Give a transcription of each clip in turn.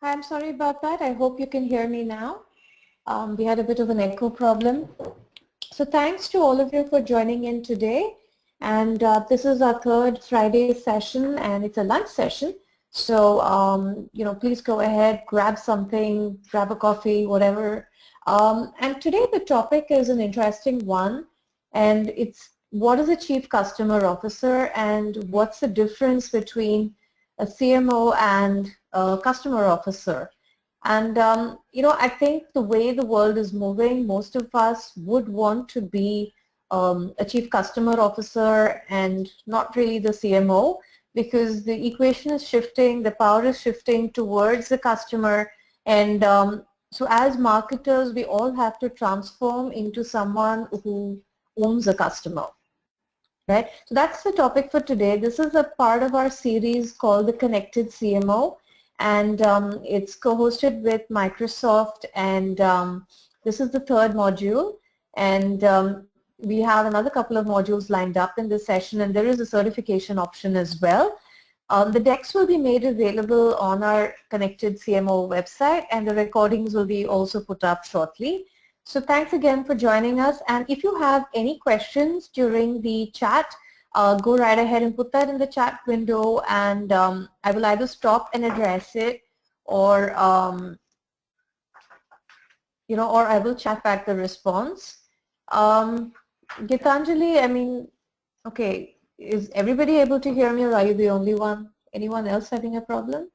Hi, I'm sorry about that. I hope you can hear me now. We had a bit of an echo problem. So thanks to all of you for joining in today. And this is our third Friday session, and it's a lunch session. So, please go ahead, grab something, grab a coffee, whatever. And today the topic is an interesting one, and it's what is a Chief Customer Officer and what's the difference between a CMO and a customer officer. And, I think the way the world is moving, most of us would want to be a chief customer officer and not really the CMO, because the equation is shifting, the power is shifting towards the customer. And so as marketers, we all have to transform into someone who owns a customer. Right? So that's the topic for today. This is a part of our series called the Connected CMO, and it's co-hosted with Microsoft, and this is the third module, and we have another couple of modules lined up in this session, and there is a certification option as well. The decks will be made available on our Connected CMO website, and the recordings will be also put up shortly. So thanks again for joining us, and if you have any questions during the chat, go right ahead and put that in the chat window, and I will either stop and address it, or or I will chat back the response. Gitanjali, okay, is everybody able to hear me, or are you the only one? Anyone else having a problem?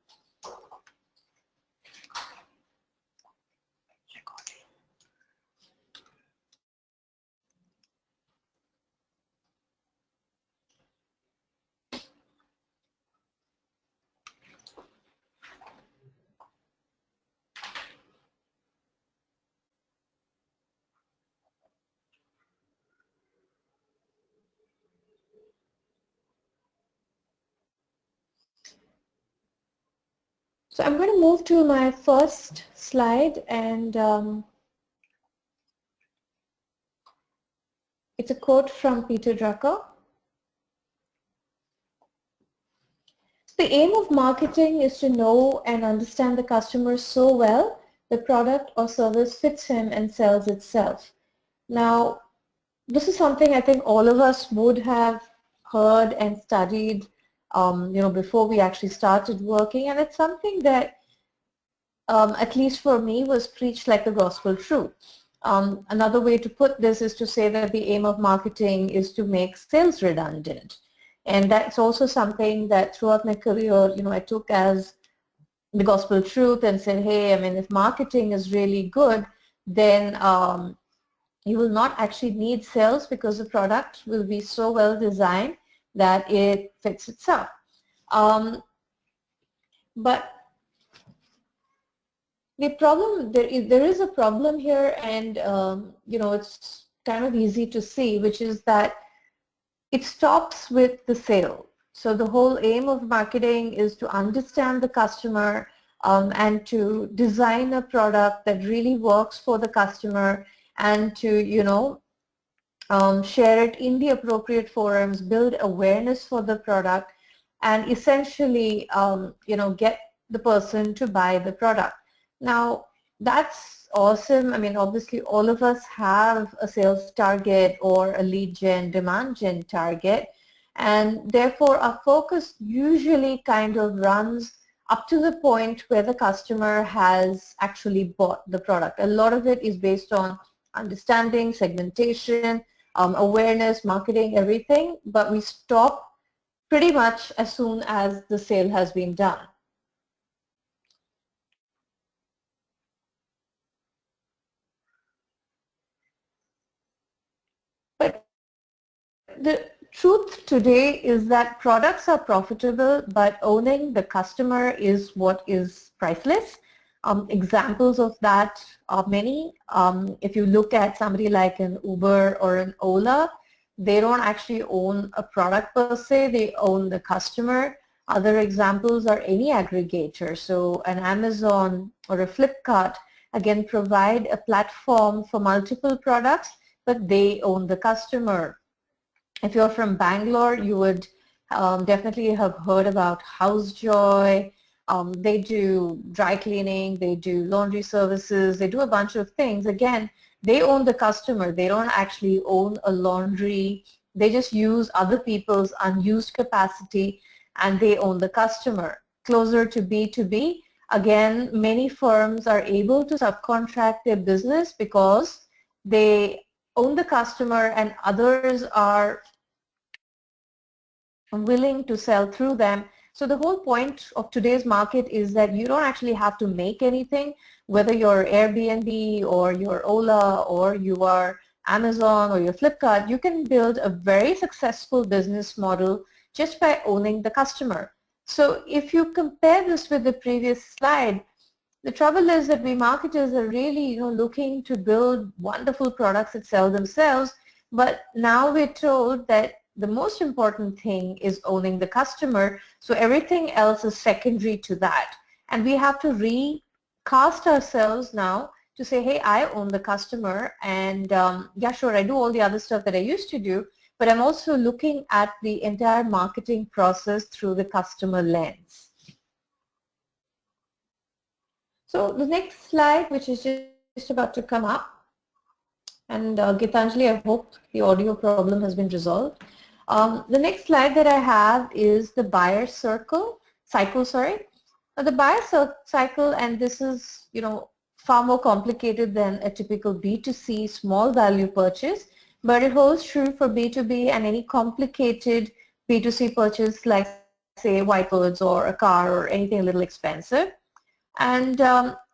So I'm going to move to my first slide, and it's a quote from Peter Drucker. The aim of marketing is to know and understand the customer so well the product or service fits him and sells itself. Now, this is something I think all of us would have heard and studied before we actually started working, and it's something that at least for me, was preached like the gospel truth. Another way to put this is to say that the aim of marketing is to make sales redundant. And that's also something that throughout my career, I took as the gospel truth and said, hey, if marketing is really good, then you will not actually need sales, because the product will be so well designed that it fits itself. But the problem, there is a problem here, and it's kind of easy to see, which is that it stops with the sale. So the whole aim of marketing is to understand the customer and to design a product that really works for the customer, and to share it in the appropriate forums, build awareness for the product, and essentially get the person to buy the product. Now, that's awesome. Obviously, all of us have a sales target or a lead gen, demand gen target, and therefore our focus usually kind of runs up to the point where the customer has actually bought the product. A lot of it is based on understanding, segmentation, awareness, marketing, everything, but we stop pretty much as soon as the sale has been done. But the truth today is that products are profitable, but owning the customer is what is priceless. Examples of that are many. If you look at somebody like an Uber or an Ola, they don't actually own a product per se, they own the customer. Other examples are any aggregator. So an Amazon or a Flipkart, again, provide a platform for multiple products, but they own the customer. If you're from Bangalore, you would definitely have heard about HouseJoy, They do dry cleaning, they do laundry services, they do a bunch of things. Again, they own the customer. They don't actually own a laundry. They just use other people's unused capacity and they own the customer. Closer to B2B, again, many firms are able to subcontract their business because they own the customer and others are willing to sell through them. So the whole point of today's market is that you don't actually have to make anything, whether you're Airbnb or you're Ola or you are Amazon or you're Flipkart, you can build a very successful business model just by owning the customer. So if you compare this with the previous slide, the trouble is that we marketers are really, looking to build wonderful products that sell themselves, but now we're told that the most important thing is owning the customer, so everything else is secondary to that. And we have to recast ourselves now to say, hey, I own the customer, and yeah, sure, I do all the other stuff that I used to do, but I'm also looking at the entire marketing process through the customer lens. So the next slide, which is just about to come up, and Gitanjali, I hope the audio problem has been resolved. The next slide that I have is the buyer cycle. Now, the buyer cycle, and this is, far more complicated than a typical B2C small value purchase, but it holds true for B2B and any complicated B2C purchase like, say, white goods or a car or anything a little expensive. And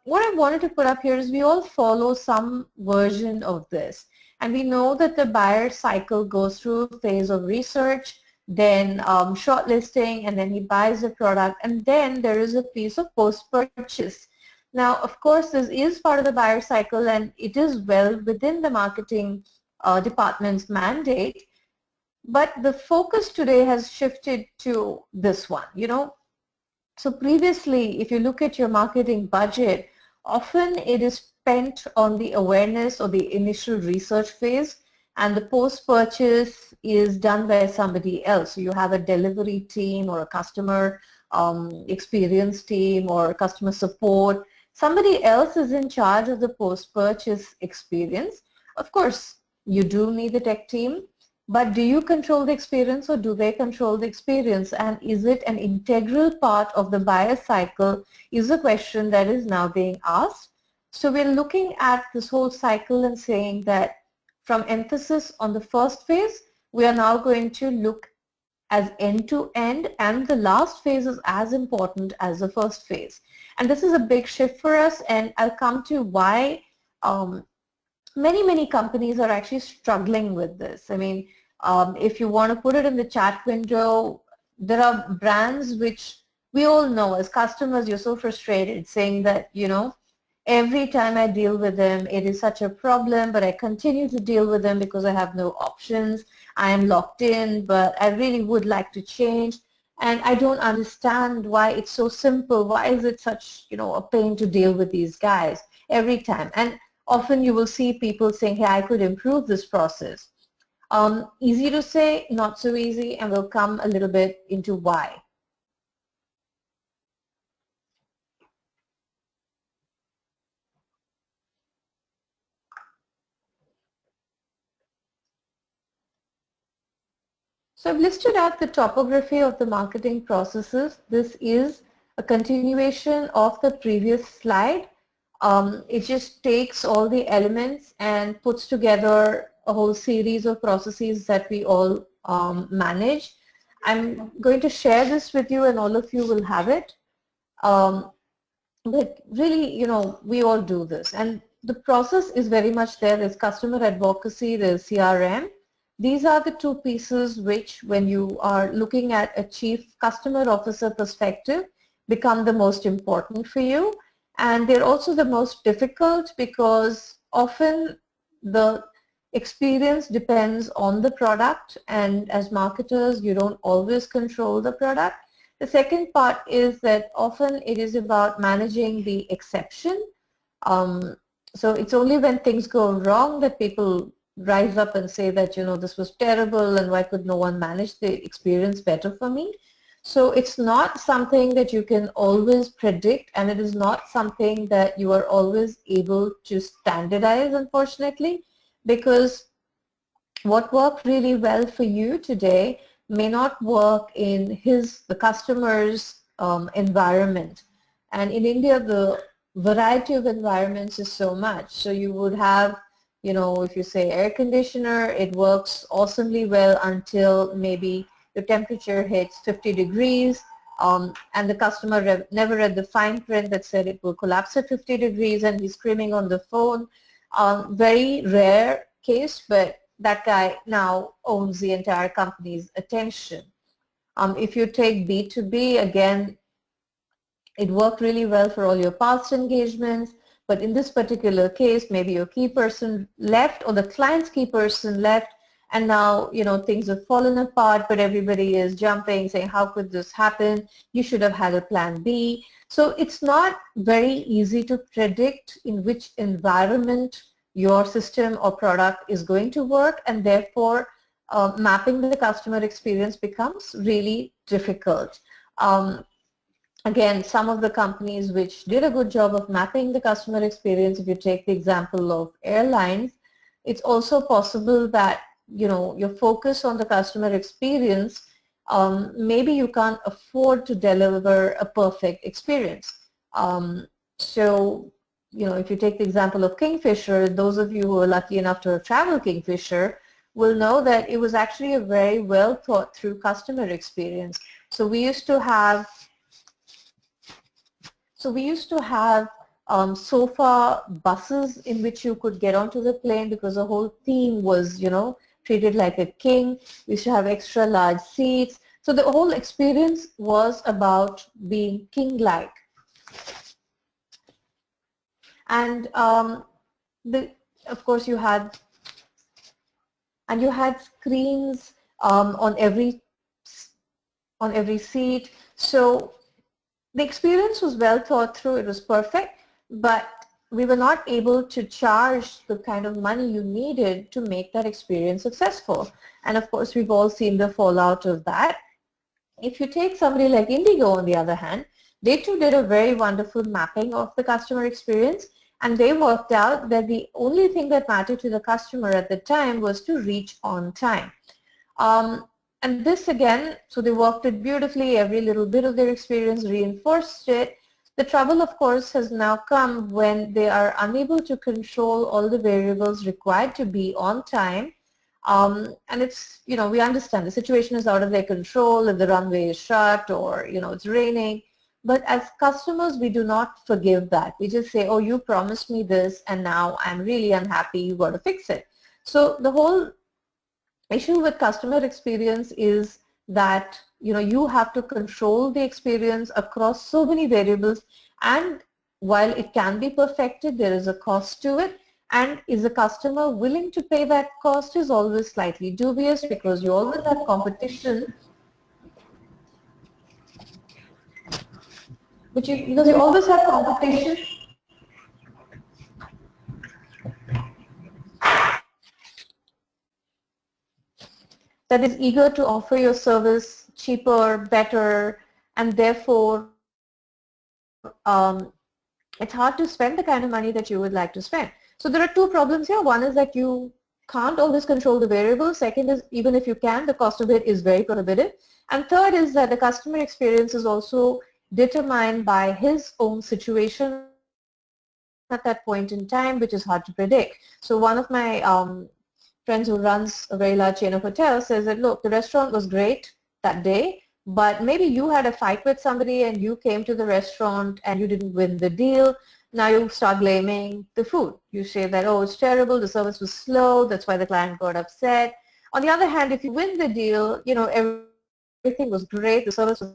what I wanted to put up here is we all follow some version of this. And we know that the buyer cycle goes through a phase of research, then shortlisting, and then he buys the product, and then there is a piece of post-purchase. Now, of course, this is part of the buyer cycle, and it is well within the marketing department's mandate, but the focus today has shifted to this one, So previously, if you look at your marketing budget, often it is spent on the awareness or the initial research phase, and the post-purchase is done by somebody else. So you have a delivery team or a customer experience team or customer support. Somebody else is in charge of the post-purchase experience. Of course, you do need the tech team, but do you control the experience or do they control the experience? And is it an integral part of the buyer cycle is a question that is now being asked. So we're looking at this whole cycle and saying that from emphasis on the first phase, we are now going to look as end-to-end, and the last phase is as important as the first phase. And this is a big shift for us, and I'll come to why many companies are actually struggling with this. I mean, if you want to put it in the chat window, there are brands which we all know as customers, you're so frustrated saying that, every time I deal with them, it is such a problem, but I continue to deal with them because I have no options. I am locked in, but I really would like to change. And I don't understand why it's so simple. Why is it such, a pain to deal with these guys every time? And often you will see people saying, hey, I could improve this process. Easy to say, not so easy, and we'll come a little bit into why. So I've listed out the topography of the marketing processes. This is a continuation of the previous slide. It just takes all the elements and puts together a whole series of processes that we all manage. I'm going to share this with you and all of you will have it. But really, we all do this. And the process is very much there. There's customer advocacy, there's CRM. These are the two pieces which, when you are looking at a chief customer officer perspective, become the most important for you. And they're also the most difficult because often the experience depends on the product, and as marketers, you don't always control the product. The second part is that often it is about managing the exception. So it's only when things go wrong that people rise up and say that, this was terrible and why could no one manage the experience better for me. So it's not something that you can always predict, and it is not something that you are always able to standardize, unfortunately, because what worked really well for you today may not work in the customer's environment. And in India, the variety of environments is so much. So you would have, if you say air conditioner, it works awesomely well until maybe the temperature hits 50 degrees, and the customer never read the fine print that said it will collapse at 50 degrees, and he's screaming on the phone. Very rare case, but that guy now owns the entire company's attention. If you take B2B, again, it worked really well for all your past engagements, but in this particular case, maybe your key person left or the client's key person left, and now, things have fallen apart, but everybody is jumping, saying, how could this happen? You should have had a plan B. So it's not very easy to predict in which environment your system or product is going to work, and therefore mapping the customer experience becomes really difficult. Again, some of the companies which did a good job of mapping the customer experience, if you take the example of airlines, it's also possible that, your focus on the customer experience, maybe you can't afford to deliver a perfect experience. So, if you take the example of Kingfisher, those of you who are lucky enough to have traveled Kingfisher will know that it was actually a very well thought through customer experience. So we used to have sofa buses in which you could get onto the plane because the whole team was, treated like a king. We used to have extra large seats. So the whole experience was about being king-like. And of course you had screens on every seat. So the experience was well thought through, it was perfect, but we were not able to charge the kind of money you needed to make that experience successful. And of course, we've all seen the fallout of that. If you take somebody like Indigo, on the other hand, they too did a very wonderful mapping of the customer experience, and they worked out that the only thing that mattered to the customer at the time was to reach on time. And this again, so they worked it beautifully, every little bit of their experience reinforced it. The trouble, of course, has now come when they are unable to control all the variables required to be on time. And it's, we understand the situation is out of their control, if the runway is shut or, it's raining. But as customers, we do not forgive that. We just say, oh, you promised me this, and now I'm really unhappy, you've got to fix it. So the whole issue with customer experience is that you have to control the experience across so many variables, and while it can be perfected, there is a cost to it, and is the customer willing to pay that cost is always slightly dubious, because you always have competition, because you always have competition that is eager to offer your service cheaper, better, and therefore it's hard to spend the kind of money that you would like to spend. So there are two problems here. One is that you can't always control the variables. Second is, even if you can, the cost of it is very prohibitive. And third is that the customer experience is also determined by his own situation at that point in time, which is hard to predict. So one of my friends who runs a very large chain of hotels says that, look, the restaurant was great that day, but maybe you had a fight with somebody and you came to the restaurant and you didn't win the deal. Now you start blaming the food. You say that, oh, it's terrible, the service was slow, that's why the client got upset. On the other hand, if you win the deal, everything was great, the service was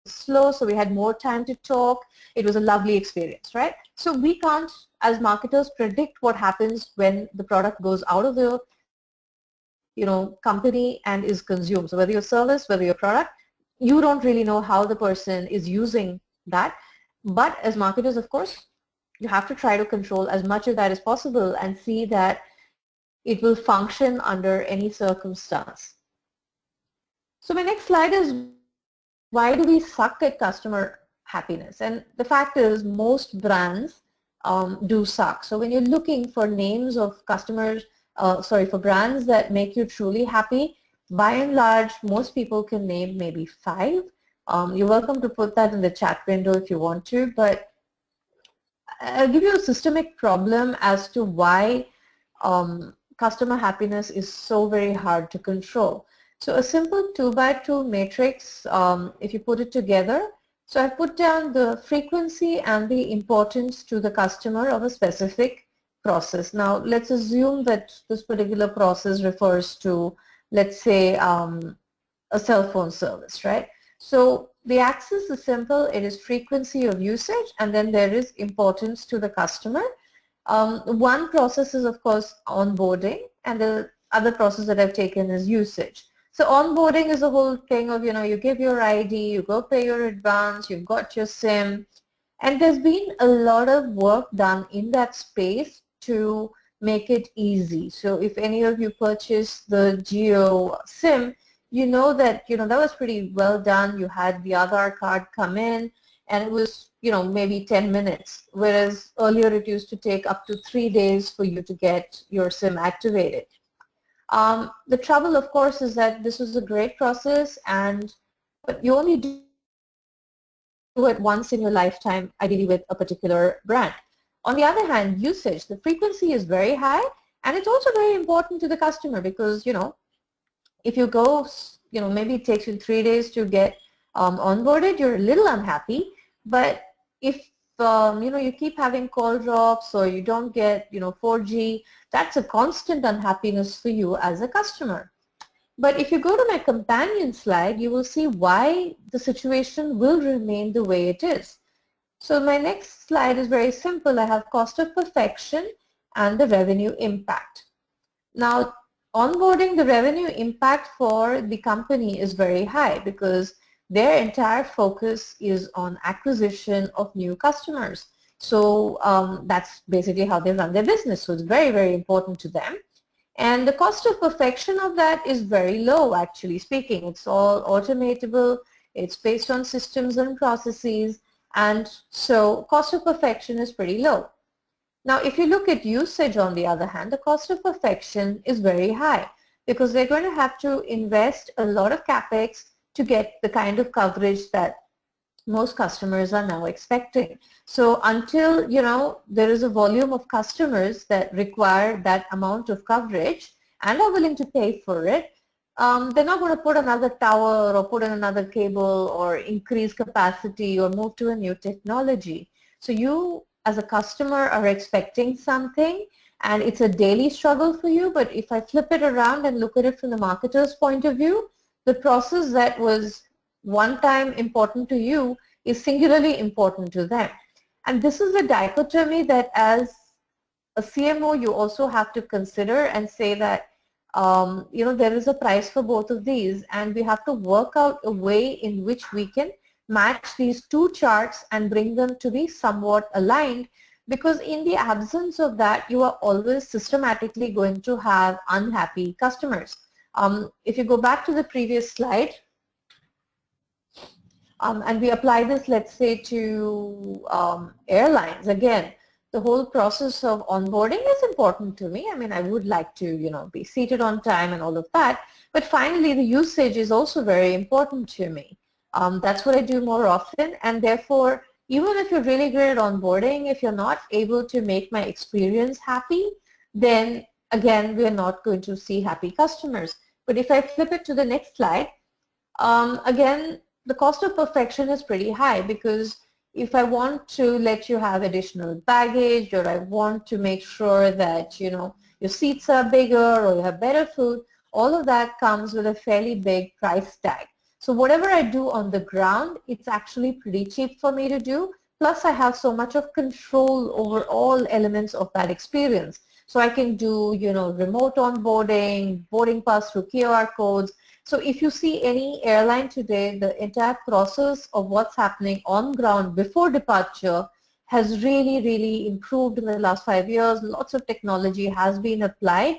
slow, so we had more time to talk, it was a lovely experience, right? So we can't, as marketers, predict what happens when the product goes out of the company and is consumed. So whether your service, whether your product, you don't really know how the person is using that. But as marketers, of course, you have to try to control as much of that as possible and see that it will function under any circumstance. So my next slide is why do we suck at customer happiness? And the fact is most brands do suck. So when you're looking for names of customers, for brands that make you truly happy, by and large, most people can name maybe 5. You're welcome to put that in the chat window if you want to, but I'll give you a systemic problem as to why customer happiness is so very hard to control. So a simple 2x2 matrix, if you put it together, so I put down the frequency and the importance to the customer of a specific process. Now let's assume that this particular process refers to, let's say, a cell phone service, right? So the axis is simple. It is frequency of usage, and then there is importance to the customer. One process is, of course, onboarding, and the other process that I've taken is usage. So onboarding is the whole thing of, you give your ID, you go pay your advance, you've got your SIM, and there's been a lot of work done in that space to make it easy. So if any of you purchase the Geo SIM, you know that, that was pretty well done. You had the Aadhaar card come in, and it was, maybe 10 minutes, whereas earlier it used to take up to 3 days for you to get your SIM activated. The trouble, of course, is that this was a great process, but you only do it once in your lifetime, ideally with a particular brand. On the other hand, usage, the frequency is very high, and it's also very important to the customer because, if you go, maybe it takes you 3 days to get onboarded, you're a little unhappy. But if, you keep having call drops or you don't get, 4G, that's a constant unhappiness for you as a customer. But if you go to my companion slide, you will see why the situation will remain the way it is. So my next slide is very simple. I have cost of perfection and the revenue impact. Now, onboarding, the revenue impact for the company is very high because their entire focus is on acquisition of new customers. So that's basically how they run their business. So it's very, very important to them. And the cost of perfection of that is very low, actually speaking. It's all automatable. It's based on systems and processes. And so cost of perfection is pretty low. Now, if you look at usage, on the other hand, the cost of perfection is very high because they're going to have to invest a lot of capex to get the kind of coverage that most customers are now expecting. So until, there is a volume of customers that require that amount of coverage and are willing to pay for it, they're not going to put another tower or put in another cable or increase capacity or move to a new technology. So you, as a customer, are expecting something and it's a daily struggle for you. But if I flip it around and look at it from the marketer's point of view, the process that was one time important to you is singularly important to them. And this is a dichotomy that as a CMO you also have to consider and say that there is a price for both of these, and we have to work out a way in which we can match these two charts and bring them to be somewhat aligned, because in the absence of that you are always systematically going to have unhappy customers. If you go back to the previous slide, and we apply this, let's say, to airlines, again, the whole process of onboarding is important to me. I mean, I would like to, be seated on time and all of that. But finally, the usage is also very important to me. That's what I do more often. And therefore, even if you're really great at onboarding, if you're not able to make my experience happy, then again, we're not going to see happy customers. But if I flip it to the next slide, again, the cost of perfection is pretty high, because if I want to let you have additional baggage, or I want to make sure that your seats are bigger or you have better food, all of that comes with a fairly big price tag. So whatever I do on the ground, it's actually pretty cheap for me to do. Plus I have so much of control over all elements of that experience. So I can do remote onboarding, boarding pass through QR codes. So if you see any airline today, the entire process of what's happening on ground before departure has really, really improved in the last 5 years. Lots of technology has been applied.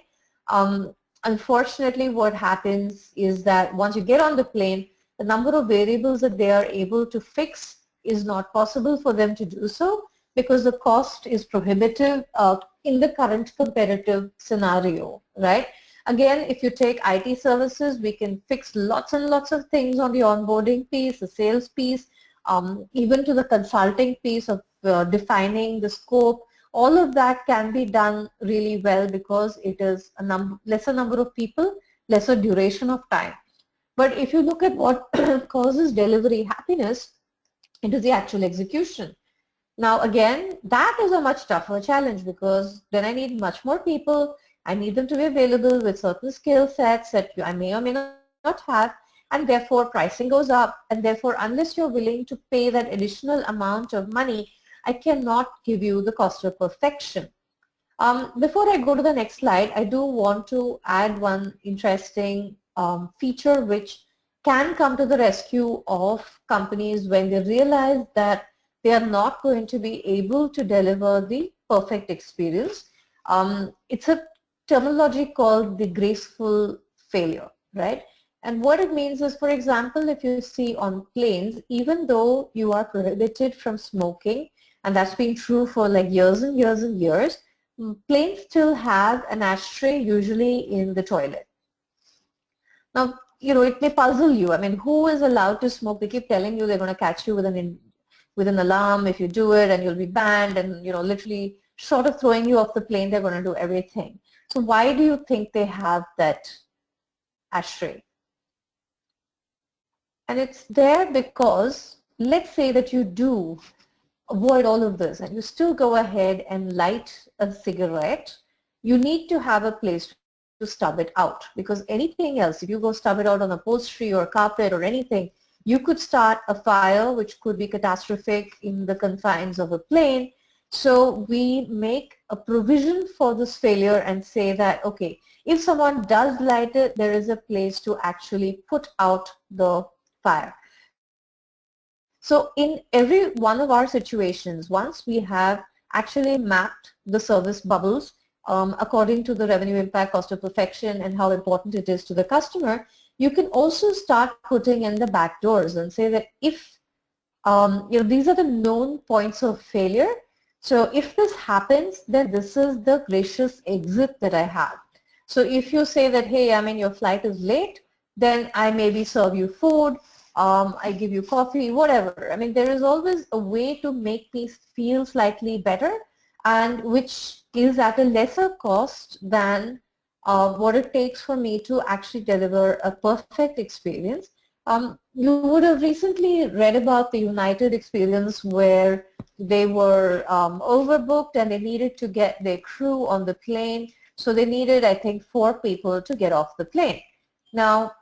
Unfortunately, what happens is that once you get on the plane, the number of variables that they are able to fix is not possible for them to do so because the cost is prohibitive in the current competitive scenario, right? Again, if you take IT services, we can fix lots and lots of things on the onboarding piece, the sales piece, even to the consulting piece of defining the scope. All of that can be done really well because it is a lesser number of people, lesser duration of time. But if you look at what causes delivery happiness, it is the actual execution. Now again, that is a much tougher challenge because then I need much more people. I need them to be available with certain skill sets that I may or may not have, and therefore pricing goes up, and therefore unless you're willing to pay that additional amount of money, I cannot give you the cost of perfection. Before I go to the next slide, I do want to add one interesting feature which can come to the rescue of companies when they realize that they are not going to be able to deliver the perfect experience. It's a terminology called the graceful failure, right? And what it means is, for example, if you see on planes, even though you are prohibited from smoking, and that's been true for like years and years and years, planes still have an ashtray usually in the toilet. Now, it may puzzle you. I mean, who is allowed to smoke? They keep telling you they're going to catch you with an alarm if you do it, and you'll be banned, and literally short of throwing you off the plane, they're going to do everything. So why do you think they have that ashtray? And it's there because let's say that you do avoid all of this and you still go ahead and light a cigarette, you need to have a place to stub it out, because anything else, if you go stub it out on upholstery or carpet or anything, you could start a fire which could be catastrophic in the confines of a plane. So we make a provision for this failure and say that, okay, if someone does light it, there is a place to actually put out the fire. So in every one of our situations, once we have actually mapped the service bubbles according to the revenue impact, cost of perfection, and how important it is to the customer, you can also start putting in the back doors and say that if these are the known points of failure. So if this happens, then this is the gracious exit that I have. So if you say that, hey, your flight is late, then I maybe serve you food, I give you coffee, whatever. There is always a way to make me feel slightly better, and which is at a lesser cost than what it takes for me to actually deliver a perfect experience. You would have recently read about the United experience where they were overbooked and they needed to get their crew on the plane. So they needed, I think, 4 people to get off the plane. Now,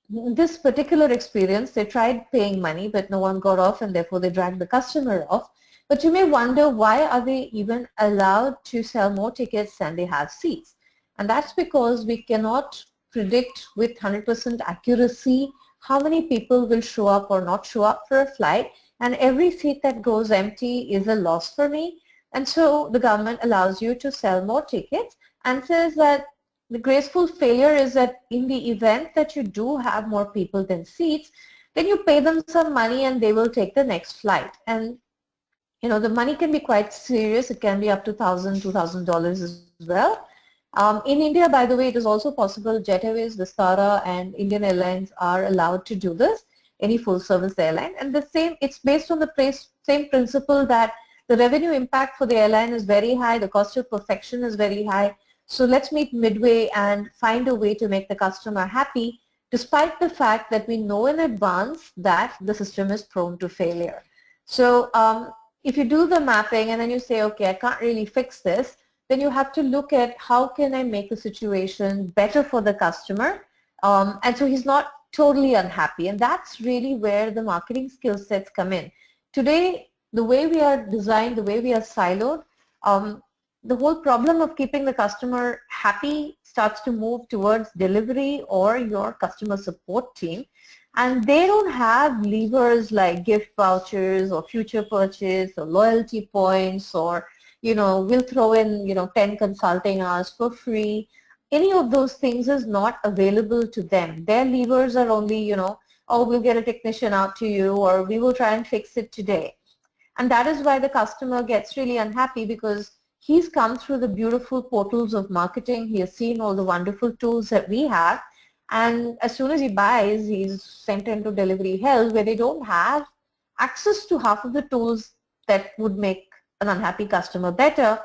this particular experience, they tried paying money, but no one got off, and therefore they dragged the customer off. But you may wonder, why are they even allowed to sell more tickets than they have seats? And that's because we cannot predict with 100% accuracy how many people will show up or not show up for a flight, and every seat that goes empty is a loss for me. And so the government allows you to sell more tickets and says that the graceful failure is that in the event that you do have more people than seats, then you pay them some money and they will take the next flight. And the money can be quite serious. It can be up to $1,000, $2,000 as well. In India, by the way, it is also possible. Jet Airways, Vistara, and Indian Airlines are allowed to do this, any full-service airline. And it's based on the same principle that the revenue impact for the airline is very high, the cost of perfection is very high. So let's meet midway and find a way to make the customer happy, despite the fact that we know in advance that the system is prone to failure. So if you do the mapping and then you say, okay, I can't really fix this, then you have to look at how can I make the situation better for the customer, and so he's not totally unhappy. And that's really where the marketing skill sets come in. Today, the way we are designed, the way we are siloed, the whole problem of keeping the customer happy starts to move towards delivery or your customer support team. And they don't have levers like gift vouchers or future purchase or loyalty points or, we'll throw in, 10 consulting hours for free. Any of those things is not available to them. Their levers are only, oh, we'll get a technician out to you, or we will try and fix it today. And that is why the customer gets really unhappy, because he's come through the beautiful portals of marketing. He has seen all the wonderful tools that we have. And as soon as he buys, he's sent into delivery hell, where they don't have access to half of the tools that would make an unhappy customer better.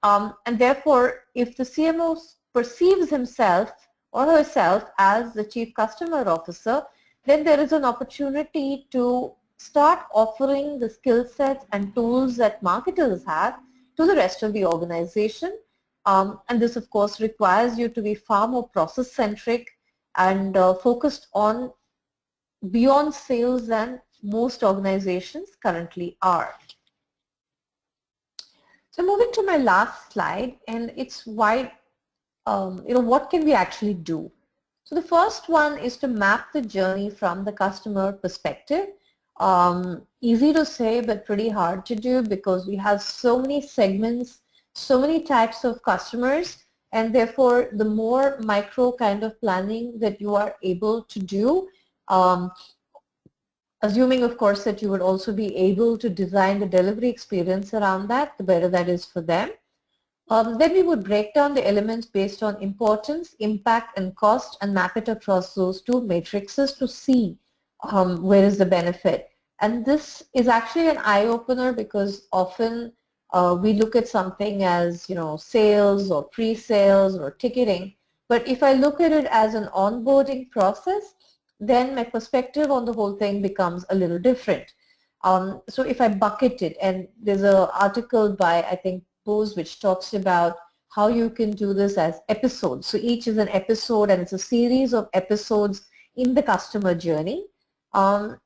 And therefore, if the CMO perceives himself or herself as the chief customer officer, then there is an opportunity to start offering the skill sets and tools that marketers have to the rest of the organization. And this, of course, requires you to be far more process-centric and focused on beyond sales than most organizations currently are. So moving to my last slide, and it's why, what can we actually do? So the first one is to map the journey from the customer perspective. Easy to say, but pretty hard to do, because we have so many segments, so many types of customers, and therefore the more micro kind of planning that you are able to do, assuming of course that you would also be able to design the delivery experience around that, the better that is for them. Then we would break down the elements based on importance, impact, and cost, and map it across those two matrices to see where is the benefit. And this is actually an eye-opener, because often we look at something as, sales or pre-sales or ticketing. But if I look at it as an onboarding process, then my perspective on the whole thing becomes a little different. So if I bucket it, and there's an article by, I think, which talks about how you can do this as episodes. So each is an episode, and it's a series of episodes in the customer journey. And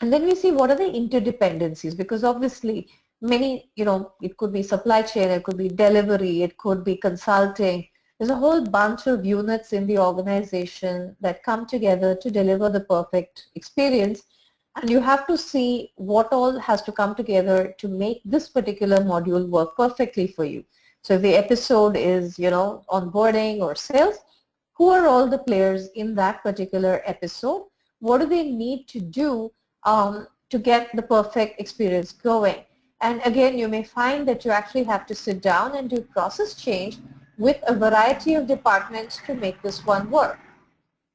then we see what are the interdependencies, because obviously many, it could be supply chain, it could be delivery, it could be consulting. There's a whole bunch of units in the organization that come together to deliver the perfect experience. And you have to see what all has to come together to make this particular module work perfectly for you. So if the episode is, onboarding or sales, who are all the players in that particular episode? What do they need to do to get the perfect experience going? And again, you may find that you actually have to sit down and do process change with a variety of departments to make this one work.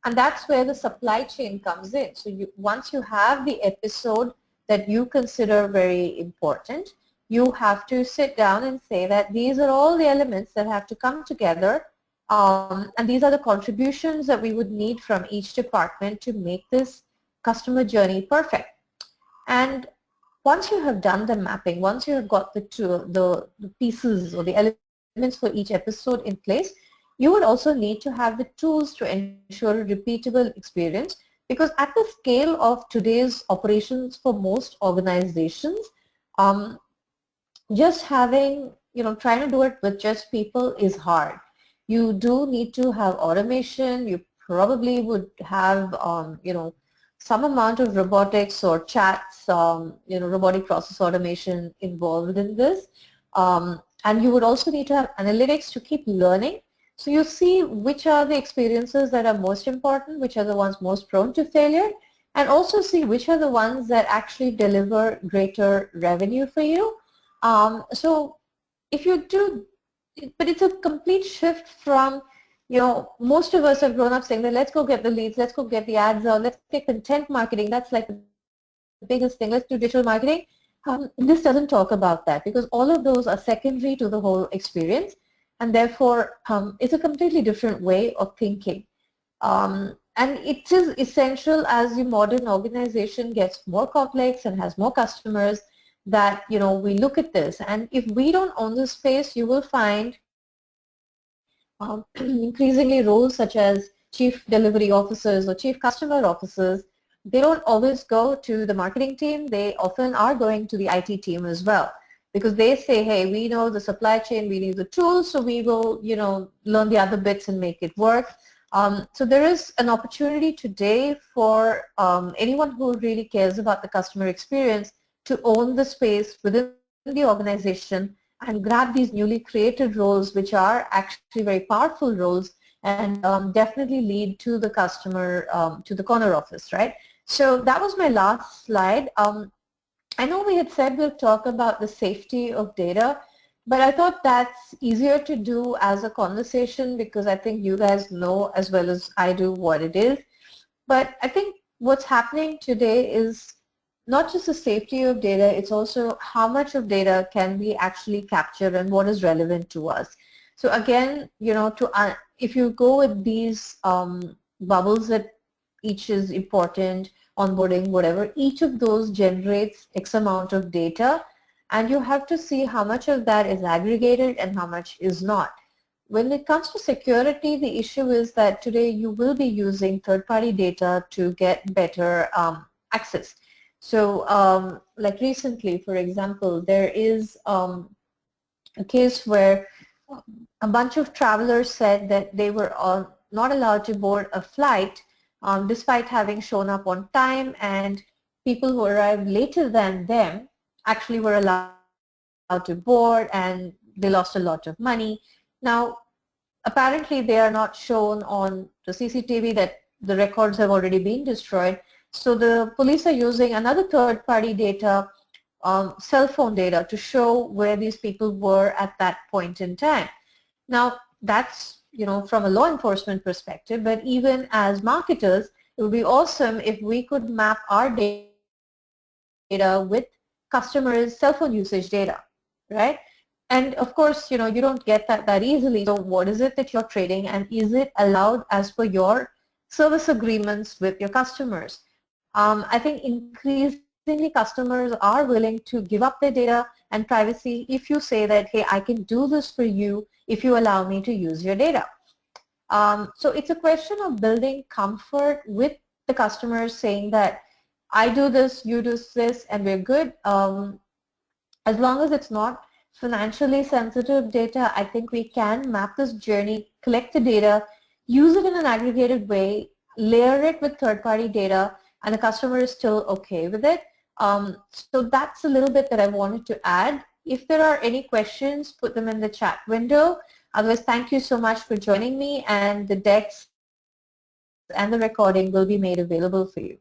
And that's where the supply chain comes in. So once you have the episode that you consider very important, you have to sit down and say that these are all the elements that have to come together, and these are the contributions that we would need from each department to make this customer journey perfect. And once you have done the mapping, once you have got the pieces or the elements for each episode in place, you would also need to have the tools to ensure a repeatable experience, because at the scale of today's operations for most organizations, just having, trying to do it with just people is hard. You do need to have automation. You probably would have, some amount of robotics or chats, robotic process automation involved in this. And you would also need to have analytics to keep learning. So you see which are the experiences that are most important, which are the ones most prone to failure, and also see which are the ones that actually deliver greater revenue for you. So if you do, but it's a complete shift from, most of us have grown up saying that let's go get the leads, let's go get the ads out, let's get content marketing, that's like the biggest thing, let's do digital marketing. This doesn't talk about that, because all of those are secondary to the whole experience. And therefore, it's a completely different way of thinking. And it is essential as the modern organization gets more complex and has more customers that, we look at this. And if we don't own this space, you will find increasingly roles such as chief delivery officers or chief customer officers, they don't always go to the marketing team. They often are going to the IT team as well, because they say, hey, we know the supply chain, we need the tools, so we will, learn the other bits and make it work. So there is an opportunity today for anyone who really cares about the customer experience to own the space within the organization and grab these newly created roles, which are actually very powerful roles, and definitely lead to the customer, to the corner office, right? So that was my last slide. I know we had said we'll talk about the safety of data, but I thought that's easier to do as a conversation because I think you guys know as well as I do what it is. But I think what's happening today is not just the safety of data, it's also how much of data can we actually capture and what is relevant to us. So again, if you go with these bubbles that each is important, onboarding, whatever, each of those generates X amount of data, and you have to see how much of that is aggregated and how much is not. When it comes to security, the issue is that today you will be using third-party data to get better access. So like recently, for example, there is a case where a bunch of travelers said that they were not allowed to board a flight despite having shown up on time, and people who arrived later than them actually were allowed to board, and they lost a lot of money. Now, apparently they are not shown on the CCTV that the records have already been destroyed. So the police are using another third-party data, cell phone data, to show where these people were at that point in time. Now, that's, from a law enforcement perspective, but even as marketers, it would be awesome if we could map our data with customers' cell phone usage data, right? And of course, you don't get that easily. So what is it that you're trading, and is it allowed as per your service agreements with your customers? I think increasingly customers are willing to give up their data and privacy if you say that, hey, I can do this for you if you allow me to use your data. So it's a question of building comfort with the customers, saying that I do this, you do this, and we're good. As long as it's not financially sensitive data, I think we can map this journey, collect the data, use it in an aggregated way, layer it with third-party data, and the customer is still okay with it. So that's a little bit that I wanted to add. If there are any questions, put them in the chat window. Otherwise, thank you so much for joining me, and the decks and the recording will be made available for you.